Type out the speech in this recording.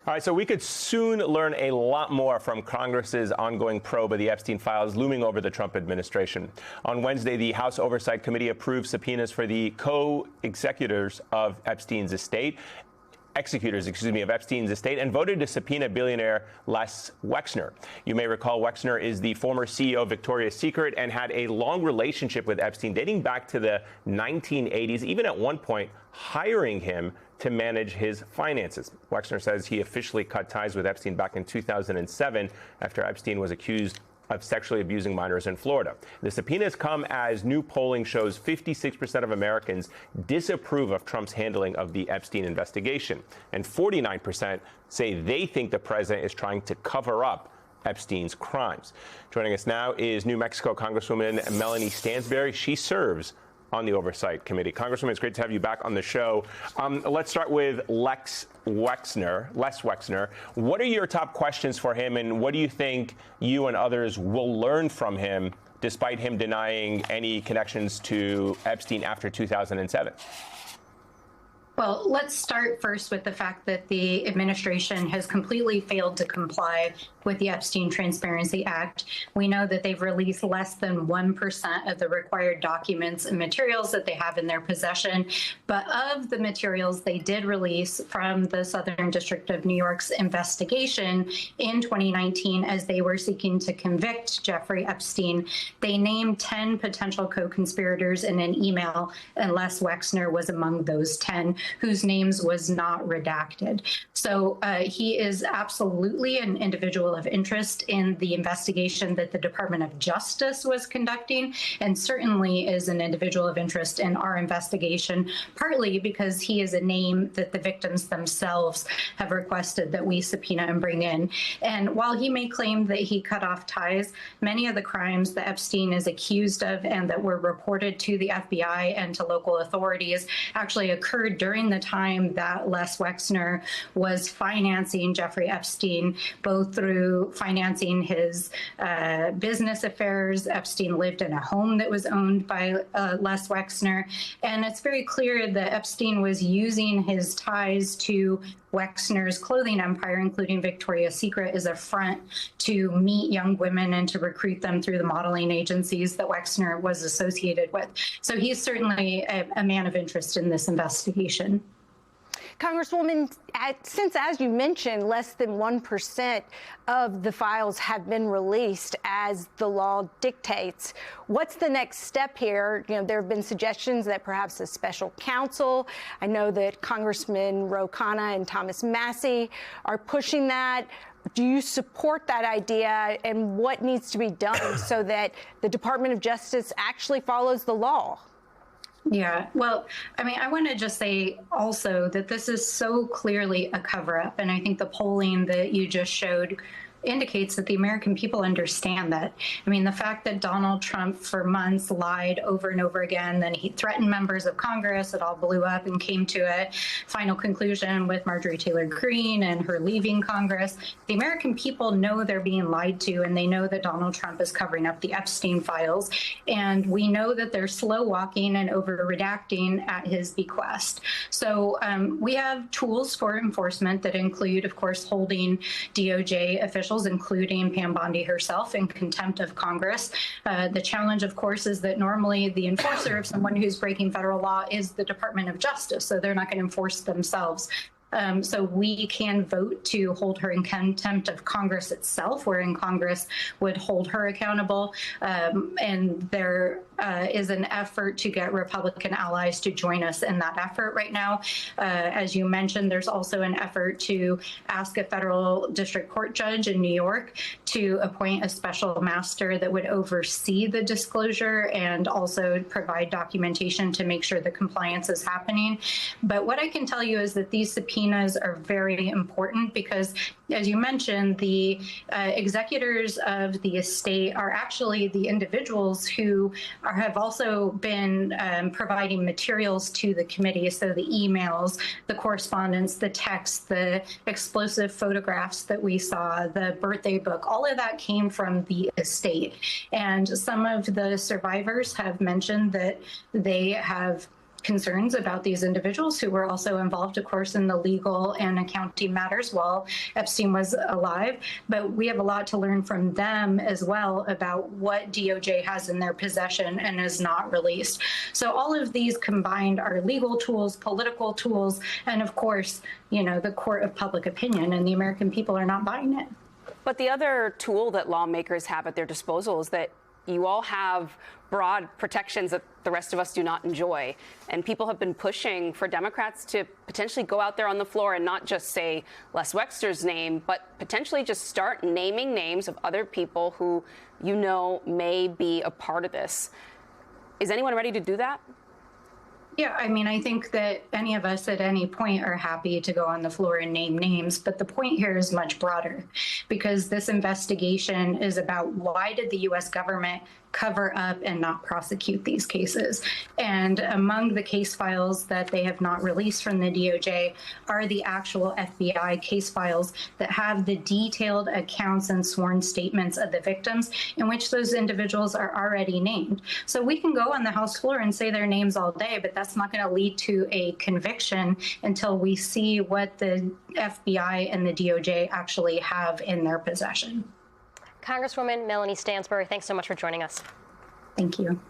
All right, so we could soon learn a lot more from Congress's ongoing probe of the Epstein files looming over the Trump administration. On Wednesday, the House Oversight Committee approved subpoenas for the co-executors of Epstein's estate. Of Epstein's estate, and voted to subpoena billionaire Les Wexner. You may recall Wexner is the former CEO of Victoria's Secret and had a long relationship with Epstein dating back to the 1980s, even at one point hiring him to manage his finances. Wexner says he officially cut ties with Epstein back in 2007 after Epstein was accused of sexually abusing minors in Florida. The subpoenas come as new polling shows 56% of Americans disapprove of Trump's handling of the Epstein investigation, and 49% say they think the president is trying to cover up Epstein's crimes. Joining us now is New Mexico Congresswoman Melanie Stansbury. She serves on the Oversight Committee. Congresswoman, it's great to have you back on the show. Let's start with Les Wexner. What are your top questions for him, and what do you think you and others will learn from him, despite him denying any connections to Epstein after 2007? Well, let's start first with the fact that the administration has completely failed to comply with the Epstein Transparency Act. We know that they've released less than 1% of the required documents and materials that they have in their possession. But of the materials they did release from the Southern District of New York's investigation in 2019, as they were seeking to convict Jeffrey Epstein, they named 10 potential co-conspirators in an email, and Les Wexner was among those 10, whose names was not redacted. So he is absolutely an individual of interest in the investigation that the Department of Justice was conducting, and certainly is an individual of interest in our investigation, partly because he is a name that the victims themselves have requested that we subpoena and bring in. And while he may claim that he cut off ties, many of the crimes that Epstein is accused of and that were reported to the FBI and to local authorities actually occurred during the time that Les Wexner was financing Jeffrey Epstein, both through financing his business affairs. Epstein lived in a home that was owned by Les Wexner. And it's very clear that Epstein was using his ties to Wexner's clothing empire, including Victoria's Secret, as a front to meet young women and to recruit them through the modeling agencies that Wexner was associated with. So he's certainly a man of interest in this investigation. Congresswoman, since, as you mentioned, less than 1% of the files have been released as the law dictates, what's the next step here? You know, there have been suggestions that perhaps a special counsel. I know that Congressman Ro Khanna and Thomas Massie are pushing that. Do you support that idea, and what needs to be done so that the Department of Justice actually follows the law? Yeah, well, I mean, I want to just say also that this is so clearly a cover-up, and I think the polling that you just showed indicates that the American people understand that. I mean, the fact that Donald Trump for months lied over and over again, then he threatened members of Congress, it all blew up and came to a final conclusion with Marjorie Taylor Greene and her leaving Congress. The American people know they're being lied to, and they know that Donald Trump is covering up the Epstein files. And we know that they're slow walking and over redacting at his bequest. So we have tools for enforcement that include, of course, holding DOJ officials, including Pam Bondi herself, in contempt of Congress. The challenge, of course, is that normally the enforcer of someone who's breaking federal law is the Department of Justice, so they're not going to enforce themselves. So we can vote to hold her in contempt of Congress itself, wherein Congress would hold her accountable. And there is an effort to get Republican allies to join us in that effort right now. As you mentioned, there's also an effort to ask a federal district court judge in New York to appoint a special master that would oversee the disclosure and also provide documentation to make sure the compliance is happening. But what I can tell you is that these subpoenas are very important because, as you mentioned, the executors of the estate are actually the individuals who have also been providing materials to the committee. So the emails, the correspondence, the texts, the explosive photographs that we saw, the birthday book, all of that came from the estate. And some of the survivors have mentioned that they have concerns about these individuals who were also involved, of course, in the legal and accounting matters while Epstein was alive. But we have a lot to learn from them as well about what DOJ has in their possession and is not released. So all of these combined are legal tools, political tools, and of course, the court of public opinion, and the American people are not buying it. But the other tool that lawmakers have at their disposal is that you all have broad protections that the rest of us do not enjoy. And people have been pushing for Democrats to potentially go out there on the floor and not just say Les Wexner's name, but potentially just start naming names of other people who may be a part of this. Is anyone ready to do that? Yeah, I mean, I think that any of us at any point are happy to go on the floor and name names, but the point here is much broader, because this investigation is about why did the U.S. government cover up and not prosecute these cases. And among the case files that they have not released from the DOJ are the actual FBI case files that have the detailed accounts and sworn statements of the victims in which those individuals are already named. So we can go on the House floor and say their names all day, but that's not going to lead to a conviction until we see what the FBI and the DOJ actually have in their possession. Congresswoman Melanie Stansbury, thanks so much for joining us. Thank you.